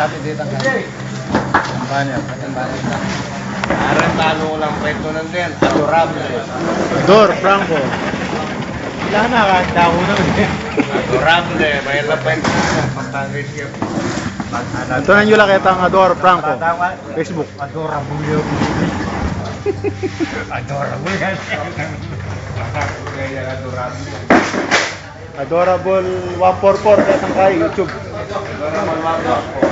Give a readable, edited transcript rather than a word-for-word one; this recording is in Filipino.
Copy dito ang banner. Ang banner. Aran talo ko lang kwento nandun. Adorable. Ador, Franco. Wala na, daho naman eh. Adorable. May lapay ko. Pagtangis ko. Ito na nyo lang kita ang Ador, Franco. Facebook. Adorable. Adorable yan. Adorable. Adorable 144 katang kay YouTube. Adorable 144.